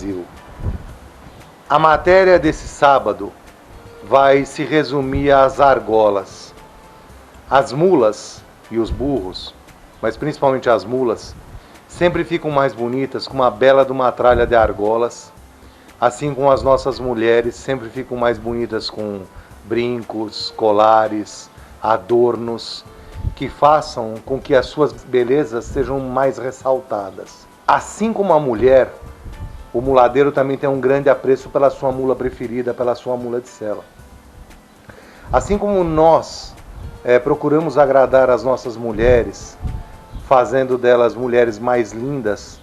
Brasil. A matéria desse sábado vai se resumir às argolas. As mulas e os burros, mas principalmente as mulas, sempre ficam mais bonitas com uma bela de uma tralha de argolas, assim como as nossas mulheres sempre ficam mais bonitas com brincos, colares, adornos, que façam com que as suas belezas sejam mais ressaltadas. Assim como a mulher, o muladeiro também tem um grande apreço pela sua mula preferida, pela sua mula de sela. Assim como nós procuramos agradar as nossas mulheres, fazendo delas mulheres mais lindas,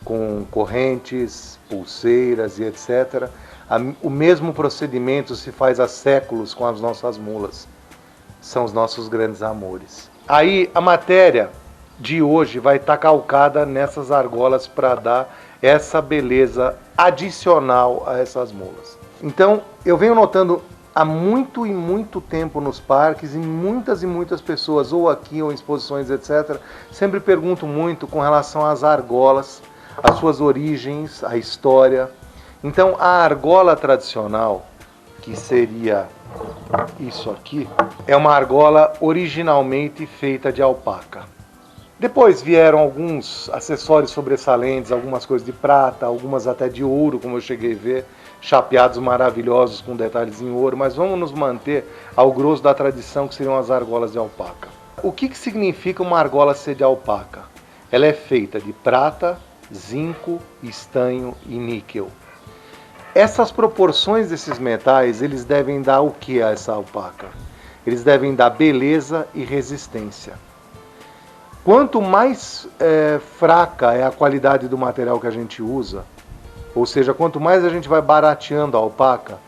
com correntes, pulseiras e etc., o mesmo procedimento se faz há séculos com as nossas mulas. São os nossos grandes amores. Aí a matéria de hoje vai estar calcada nessas argolas para dar essa beleza adicional a essas mulas. Então eu venho notando há muito e muito tempo nos parques, e muitas pessoas, ou aqui ou em exposições, etc., sempre pergunto muito com relação às argolas, as suas origens, a história. Então a argola tradicional, que seria isso aqui, é uma argola originalmente feita de alpaca. Depois vieram alguns acessórios sobressalentes, algumas coisas de prata, algumas até de ouro, como eu cheguei a ver, chapeados maravilhosos com detalhes em ouro, mas vamos nos manter ao grosso da tradição, que seriam as argolas de alpaca. O que significa uma argola ser de alpaca? Ela é feita de prata, zinco, estanho e níquel. Essas proporções desses metais, eles devem dar o que a essa alpaca? Eles devem dar beleza e resistência. Quanto mais fraca é a qualidade do material que a gente usa, ou seja, quanto mais a gente vai barateando a alpaca,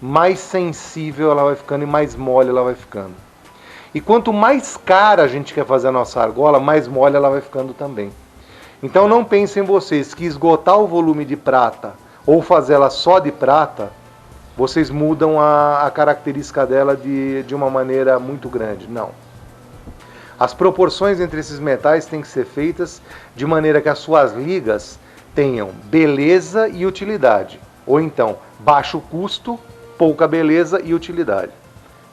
mais sensível ela vai ficando e mais mole ela vai ficando. E quanto mais cara a gente quer fazer a nossa argola, mais mole ela vai ficando também. Então não pensem vocês que esgotar o volume de prata ou fazer ela só de prata, vocês mudam a característica dela de uma maneira muito grande. Não. As proporções entre esses metais têm que ser feitas de maneira que as suas ligas tenham beleza e utilidade. Ou então, baixo custo, pouca beleza e utilidade.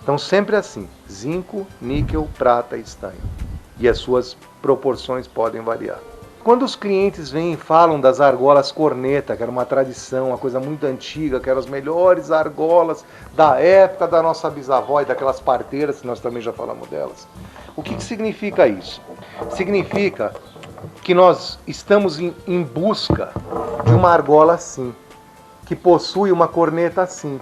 Então sempre assim, zinco, níquel, prata e estanho. E as suas proporções podem variar. Quando os clientes vêm e falam das argolas corneta, que era uma tradição, uma coisa muito antiga, que eram as melhores argolas da época da nossa bisavó e daquelas parteiras, que nós também já falamos delas. O que significa isso? Significa que nós estamos em busca de uma argola assim, que possui uma corneta assim.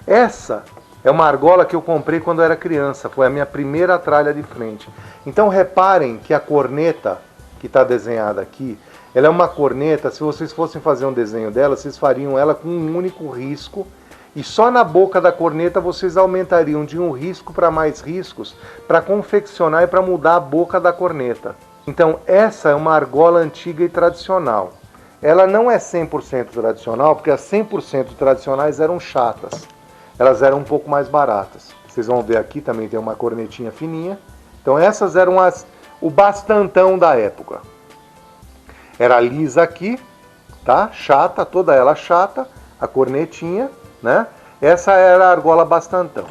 Essa é uma argola que eu comprei quando eu era criança, foi a minha primeira tralha de frente. Então reparem que a corneta que está desenhada aqui, ela é uma corneta, se vocês fossem fazer um desenho dela, vocês fariam ela com um único risco, e só na boca da corneta vocês aumentariam de um risco para mais riscos, para confeccionar e para mudar a boca da corneta. Então essa é uma argola antiga e tradicional. Ela não é 100% tradicional, porque as 100% tradicionais eram chatas. Elas eram um pouco mais baratas. Vocês vão ver aqui também tem uma cornetinha fininha. Então essas eram o bastantão da época. Era lisa aqui, tá? Chata, toda ela chata, a cornetinha, né? Essa era a argola bastantão.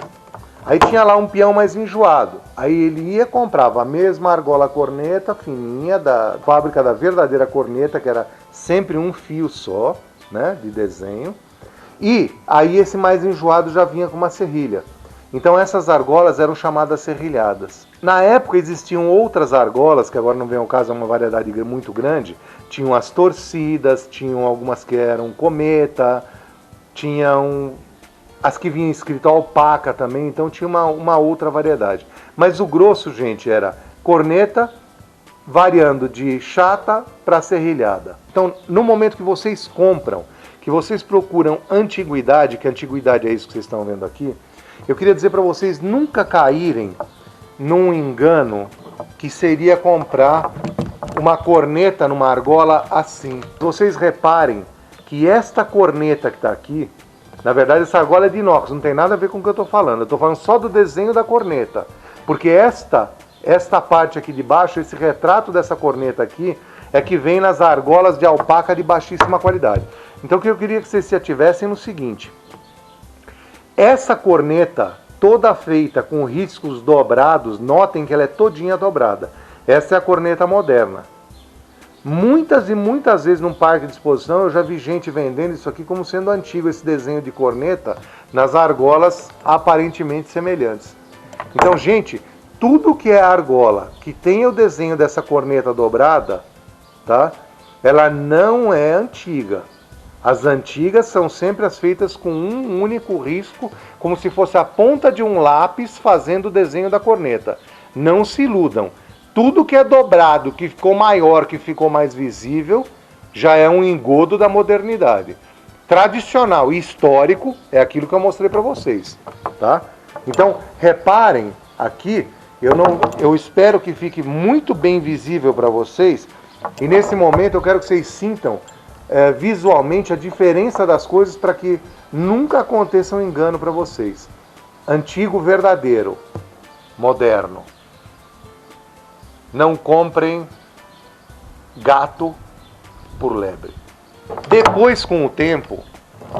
Aí tinha lá um peão mais enjoado. Aí ele ia, comprava a mesma argola corneta, fininha, da fábrica da verdadeira corneta, que era sempre um fio só, né? De desenho. E aí esse mais enjoado já vinha com uma serrilha. Então essas argolas eram chamadas serrilhadas. Na época existiam outras argolas, que agora não vem ao caso, é uma variedade muito grande. Tinham as torcidas, tinham algumas que eram cometa, tinham as que vinham escrito alpaca também, então tinha uma outra variedade. Mas o grosso, gente, era corneta, variando de chata para serrilhada. Então, no momento que vocês compram, que vocês procuram antiguidade, que antiguidade é isso que vocês estão vendo aqui, eu queria dizer para vocês nunca caírem num engano que seria comprar uma corneta numa argola assim. Vocês reparem que esta corneta que está aqui, na verdade essa argola é de inox, não tem nada a ver com o que eu estou falando. Eu estou falando só do desenho da corneta. Porque esta parte aqui de baixo, esse retrato dessa corneta aqui, é que vem nas argolas de alpaca de baixíssima qualidade. Então o que eu queria que vocês se ativessem no seguinte: essa corneta toda feita com riscos dobrados, notem que ela é todinha dobrada. Essa é a corneta moderna. Muitas e muitas vezes num parque de exposição eu já vi gente vendendo isso aqui como sendo antigo, esse desenho de corneta nas argolas aparentemente semelhantes. Então, gente, tudo que é argola que tem o desenho dessa corneta dobrada, tá? Ela não é antiga. As antigas são sempre as feitas com um único risco, como se fosse a ponta de um lápis fazendo o desenho da corneta. Não se iludam. Tudo que é dobrado, que ficou maior, que ficou mais visível, já é um engodo da modernidade. Tradicional e histórico é aquilo que eu mostrei para vocês, tá? Então, reparem aqui, eu espero que fique muito bem visível para vocês, e nesse momento eu quero que vocês sintam visualmente a diferença das coisas para que nunca aconteça um engano para vocês. Antigo verdadeiro, moderno. Não comprem gato por lebre. Depois, com o tempo,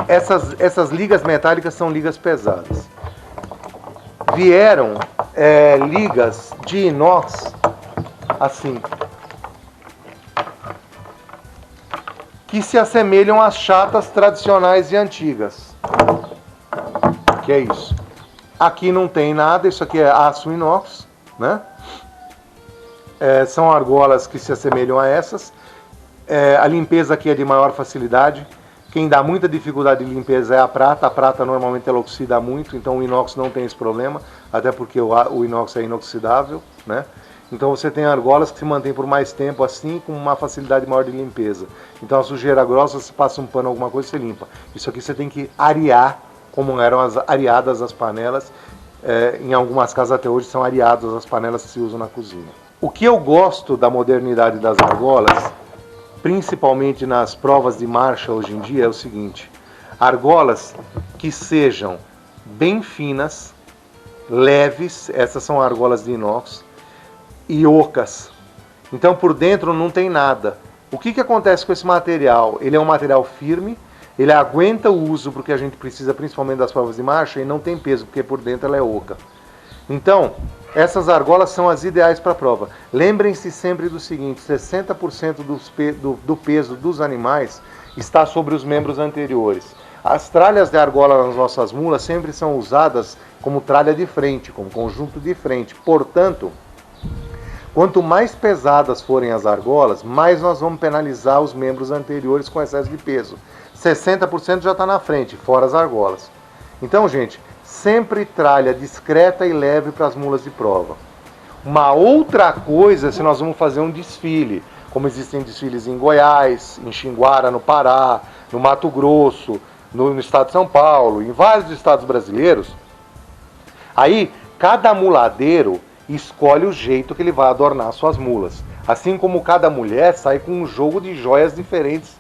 essas ligas metálicas são ligas pesadas. Vieram ligas de inox, assim, que se assemelham às chatas tradicionais e antigas. Que é isso. Aqui não tem nada, isso aqui é aço inox, né? São argolas que se assemelham a essas. A limpeza aqui é de maior facilidade. Quem dá muita dificuldade de limpeza é a prata. A prata normalmente ela oxida muito, então o inox não tem esse problema, até porque o inox é inoxidável, né? Então você tem argolas que se mantêm por mais tempo assim, com uma facilidade maior de limpeza. Então a sujeira grossa, você passa um pano, alguma coisa, você limpa. Isso aqui você tem que arear, como eram areadas as panelas. Em algumas casas até hoje são areadas as panelas que se usam na cozinha. O que eu gosto da modernidade das argolas, principalmente nas provas de marcha hoje em dia, é o seguinte: argolas que sejam bem finas, leves, essas são argolas de inox, e ocas. Então por dentro não tem nada. O que acontece com esse material? Ele é um material firme, ele aguenta o uso porque a gente precisa principalmente das provas de marcha, e não tem peso porque por dentro ela é oca. Então, essas argolas são as ideais para a prova. Lembrem-se sempre do seguinte: 60% do peso dos animais está sobre os membros anteriores. As tralhas de argola nas nossas mulas sempre são usadas como tralha de frente, como conjunto de frente. Portanto, quanto mais pesadas forem as argolas, mais nós vamos penalizar os membros anteriores com excesso de peso. 60% já está na frente, fora as argolas. Então, gente, sempre tralha discreta e leve para as mulas de prova. Uma outra coisa é se nós vamos fazer um desfile, como existem desfiles em Goiás, em Xinguara, no Pará, no Mato Grosso, no estado de São Paulo, em vários estados brasileiros. Aí, cada muladeiro escolhe o jeito que ele vai adornar suas mulas. Assim como cada mulher sai com um jogo de joias diferentes,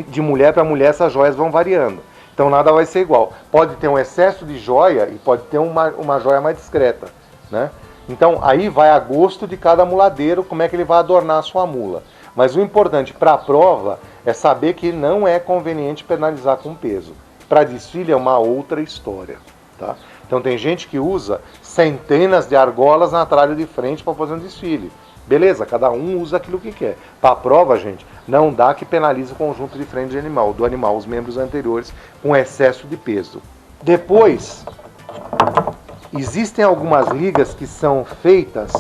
de mulher para mulher essas joias vão variando. Então nada vai ser igual. Pode ter um excesso de joia e pode ter uma joia mais discreta, né? Então aí vai a gosto de cada muladeiro como é que ele vai adornar a sua mula. Mas o importante para a prova é saber que não é conveniente penalizar com peso. Para desfile é uma outra história, tá? Então tem gente que usa centenas de argolas na tralha de frente para fazer um desfile. Beleza, cada um usa aquilo que quer. Para a prova, gente, não dá que penalize o conjunto de frente do animal, os membros anteriores, com excesso de peso. Depois, existem algumas ligas que são feitas,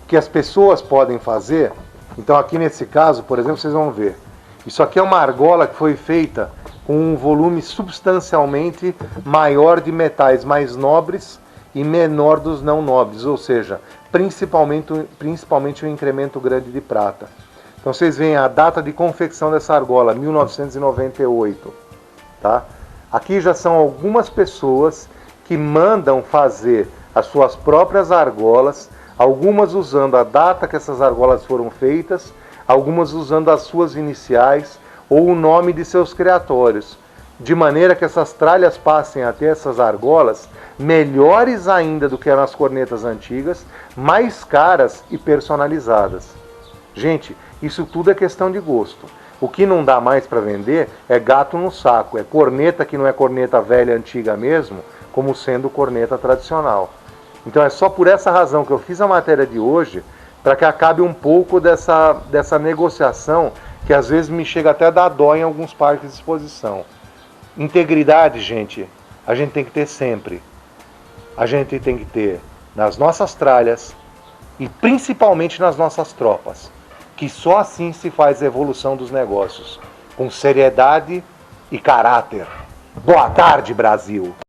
que as pessoas podem fazer. Então aqui nesse caso, por exemplo, vocês vão ver. Isso aqui é uma argola que foi feita com um volume substancialmente maior de metais mais nobres e menor dos não nobres, ou seja, principalmente um incremento grande de prata. Então vocês veem a data de confecção dessa argola, 1998. Tá? Aqui já são algumas pessoas que mandam fazer as suas próprias argolas, algumas usando a data que essas argolas foram feitas, algumas usando as suas iniciais ou o nome de seus criatórios. de maneira que essas tralhas passem a ter essas argolas melhores ainda do que eram as cornetas antigas, mais caras e personalizadas. Gente, isso tudo é questão de gosto. O que não dá mais para vender é gato no saco, é corneta que não é corneta velha antiga mesmo, como sendo corneta tradicional. Então é só por essa razão que eu fiz a matéria de hoje, para que acabe um pouco dessa negociação que às vezes me chega até a dar dó em alguns parques de exposição. Integridade, gente, a gente tem que ter sempre. A gente tem que ter nas nossas tralhas e principalmente nas nossas tropas, que só assim se faz a evolução dos negócios, com seriedade e caráter. Boa tarde, Brasil!